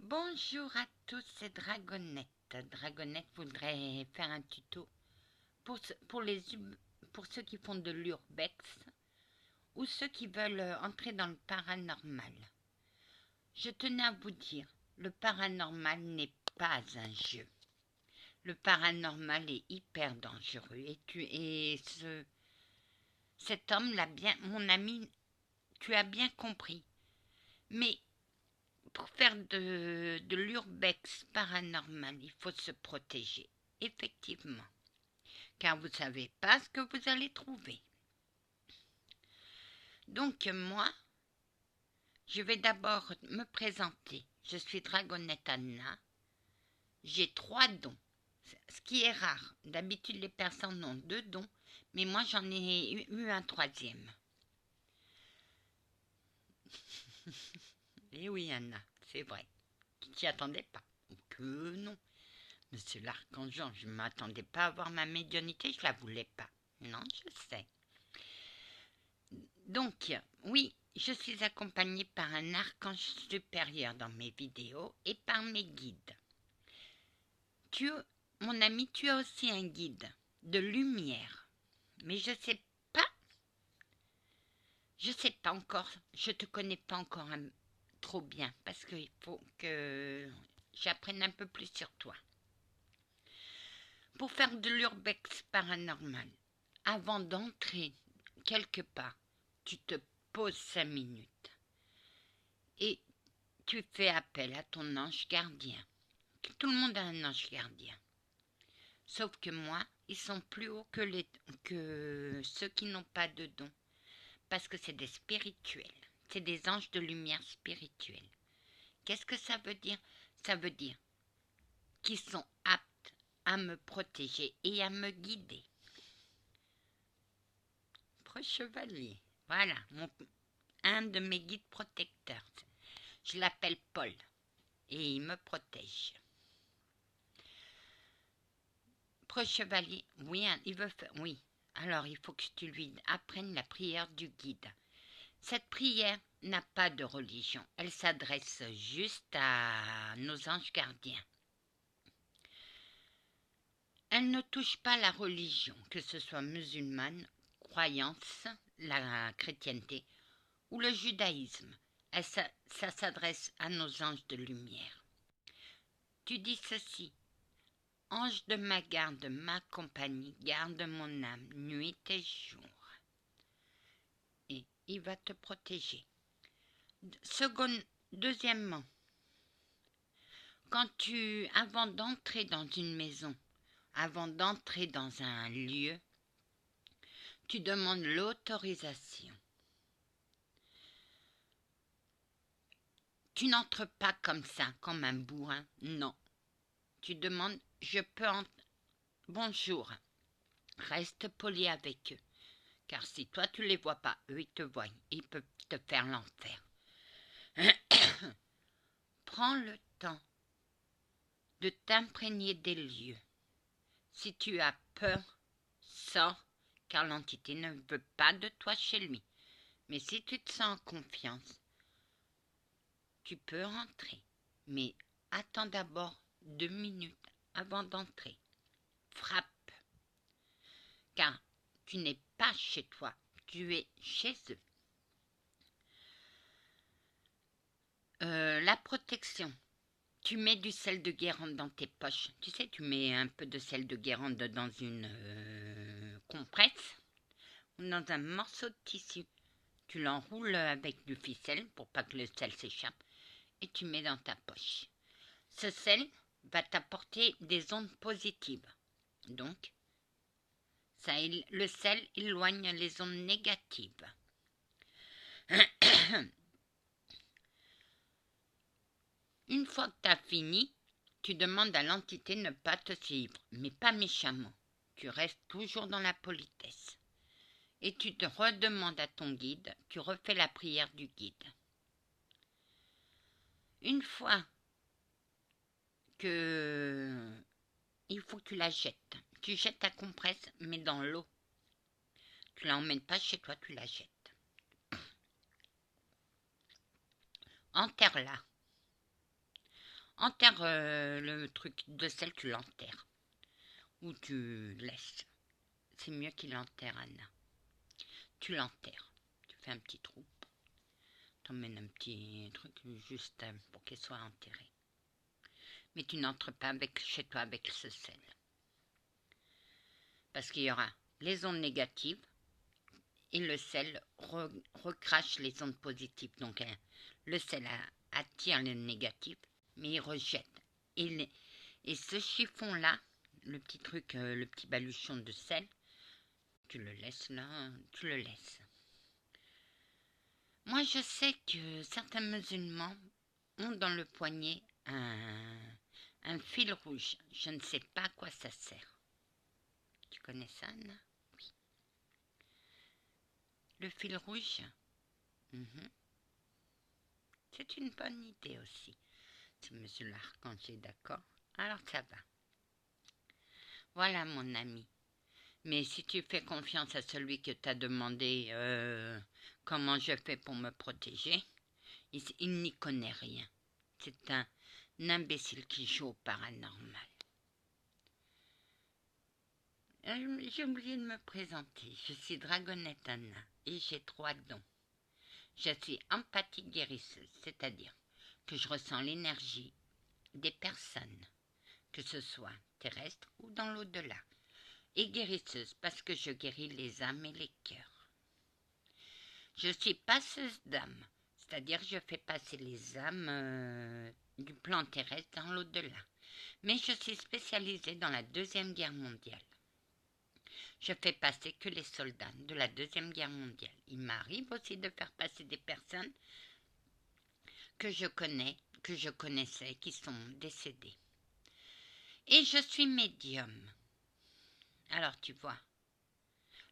Bonjour à tous, c'est Dragonette. Dragonette voudrait faire un tuto pour ceux qui font de l'urbex ou ceux qui veulent entrer dans le paranormal. Je tenais à vous dire, le paranormal n'est pas un jeu. Le paranormal est hyper dangereux cet homme l'a bien, mon ami, tu as bien compris. Mais pour faire de l'urbex paranormal, il faut se protéger, effectivement, car vous ne savez pas ce que vous allez trouver. Donc moi, je vais d'abord me présenter. Je suis Dragonette Anna, j'ai 3 dons, ce qui est rare. D'habitude, les personnes ont 2 dons, mais moi j'en ai eu un 3e. Et oui, Anna, c'est vrai. Tu t'y attendais pas? Que non. Monsieur l'archange, je ne m'attendais pas à voir ma médiumnité, je la voulais pas. Non, je sais. Donc, oui, je suis accompagnée par un archange supérieur dans mes vidéos et par mes guides. Mon ami, tu as aussi un guide de lumière. Mais je sais pas encore, je te connais pas encore trop bien parce qu'il faut que j'apprenne un peu plus sur toi. Pour faire de l'urbex paranormal, avant d'entrer quelque part, tu te poses 5 minutes et tu fais appel à ton ange gardien. Tout le monde a un ange gardien. Sauf que moi, ils sont plus hauts que ceux qui n'ont pas de don. Parce que c'est des spirituels. C'est des anges de lumière spirituelle. Qu'est-ce que ça veut dire? Ça veut dire qu'ils sont aptes à me protéger et à me guider. Chevalier. Voilà, un de mes guides protecteurs. Je l'appelle Paul et il me protège. Chevalier, oui, il veut faire, oui. Alors il faut que tu lui apprennes la prière du guide. Cette prière n'a pas de religion. Elle s'adresse juste à nos anges gardiens. Elle ne touche pas la religion, que ce soit musulmane, croyance, la chrétienté ou le judaïsme. Ça s'adresse à nos anges de lumière. Tu dis ceci: ange de ma garde, ma compagnie, garde mon âme, nuit et jour. Et il va te protéger. Deuxièmement, avant d'entrer dans une maison, avant d'entrer dans un lieu, tu demandes l'autorisation. Tu n'entres pas comme ça, comme un bourrin, non. Tu demandes, je peux entrer. Bonjour, reste poli avec eux, car si toi tu les vois pas, eux ils te voient, ils peuvent te faire l'enfer. Prends le temps de t'imprégner des lieux. Si tu as peur, sors, car l'entité ne veut pas de toi chez lui. Mais si tu te sens en confiance, tu peux rentrer. Mais attends d'abord 2 minutes avant d'entrer. Frappe, car tu n'es pas chez toi, tu es chez eux. La protection. Tu mets du sel de Guérande dans tes poches. Tu sais, tu mets un peu de sel de Guérande dans une compresse ou dans un morceau de tissu. Tu l'enroules avec du ficelle pour pas que le sel s'échappe et tu mets dans ta poche. Ce sel va t'apporter des ondes positives. Donc, le sel éloigne les ondes négatives. Une fois que tu as fini, tu demandes à l'entité de ne pas te suivre, mais pas méchamment. Tu restes toujours dans la politesse. Et tu te redemandes à ton guide, tu refais la prière du guide. Une fois que il faut que tu la jettes. Tu jettes ta compresse, mais dans l'eau. Tu ne l'emmènes pas chez toi, tu la jettes. Enterre-la. Enterre le truc de sel, tu l'enterres. Ou tu laisses. C'est mieux qu'il enterre, Anna. Tu l'enterres. Tu fais un petit trou. T'emmènes un petit truc juste pour qu'elle soit enterrée. Mais tu n'entres pas chez toi avec ce sel. Parce qu'il y aura les ondes négatives et le sel recrache les ondes positives. Donc le sel attire les négatifs, mais il rejette. Et ce chiffon-là, le petit truc, le petit baluchon de sel, tu le laisses là, tu le laisses. Moi, je sais que certains musulmans ont dans le poignet un fil rouge. Je ne sais pas à quoi ça sert. Tu connais ça, Anna? Oui. Le fil rouge, c'est une bonne idée aussi. Si monsieur l'archange est d'accord, alors ça va. Voilà, mon ami. Mais si tu fais confiance à celui que t'as demandé comment je fais pour me protéger, il n'y connaît rien. C'est un imbécile qui joue au paranormal. J'ai oublié de me présenter. Je suis Dragonette Anna et j'ai 3 dons. Je suis empathique guérisseuse, c'est-à-dire que je ressens l'énergie des personnes, que ce soit terrestre ou dans l'au-delà. Et guérisseuse parce que je guéris les âmes et les cœurs. Je suis passeuse d'âmes, c'est-à-dire que je fais passer les âmes du plan terrestre dans l'au-delà. Mais je suis spécialisée dans la Deuxième Guerre mondiale. Je fais passer que les soldats de la Deuxième Guerre mondiale. Il m'arrive aussi de faire passer des personnes que je connaissais, qui sont décédées. Et je suis médium. Alors tu vois,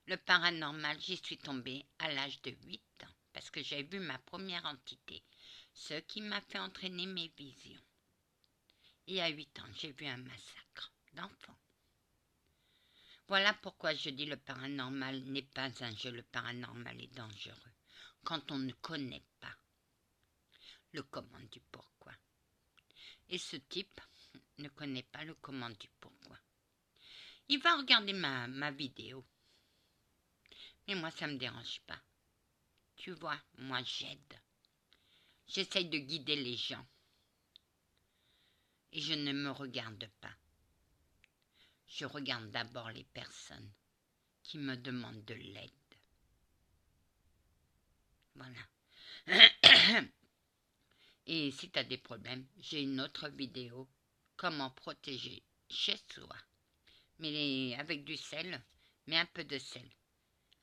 le paranormal, j'y suis tombée à l'âge de 8 ans, parce que j'ai vu ma première entité, ce qui m'a fait entraîner mes visions. Et à 8 ans, j'ai vu un massacre d'enfants. Voilà pourquoi je dis le paranormal n'est pas un jeu, le paranormal est dangereux, quand on ne connaît pas le comment du pourquoi. Et ce type ne connaît pas le comment du pourquoi. Il va regarder ma vidéo. Mais moi, ça ne me dérange pas. Tu vois, moi, j'aide. J'essaye de guider les gens. Et je ne me regarde pas. Je regarde d'abord les personnes qui me demandent de l'aide. Voilà. Et si tu as des problèmes, j'ai une autre vidéo. Comment protéger chez soi. Mais avec du sel, mais un peu de sel.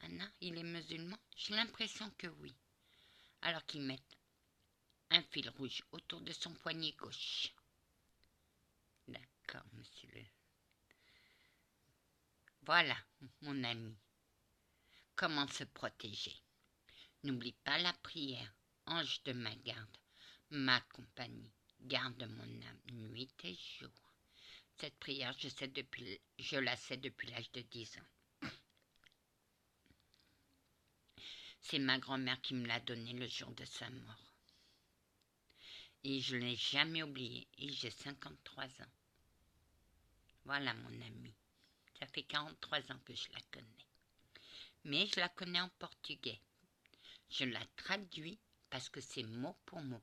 Anna, il est musulman? J'ai l'impression que oui. Alors qu'il met un fil rouge autour de son poignet gauche. D'accord, monsieur le... Voilà, mon ami. Comment se protéger? N'oublie pas la prière. Ange de ma garde, ma compagnie, garde mon âme, nuit et jour. Cette prière, je la sais depuis l'âge de 10 ans. C'est ma grand-mère qui me l'a donnée le jour de sa mort. Et je ne l'ai jamais oubliée, et j'ai 53 ans. Voilà, mon ami. Ça fait 43 ans que je la connais. Mais je la connais en portugais. Je la traduis parce que c'est mot pour mot.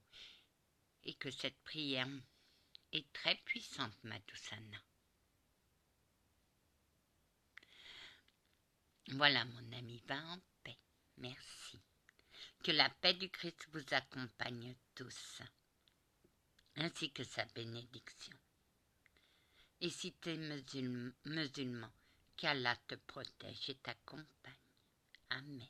Et que cette prière est très puissante, ma douce Anna. Voilà, mon ami, va en paix. Merci. Que la paix du Christ vous accompagne tous, ainsi que sa bénédiction. Et si tu es musulman, qu'Allah te protège et t'accompagne. Amen.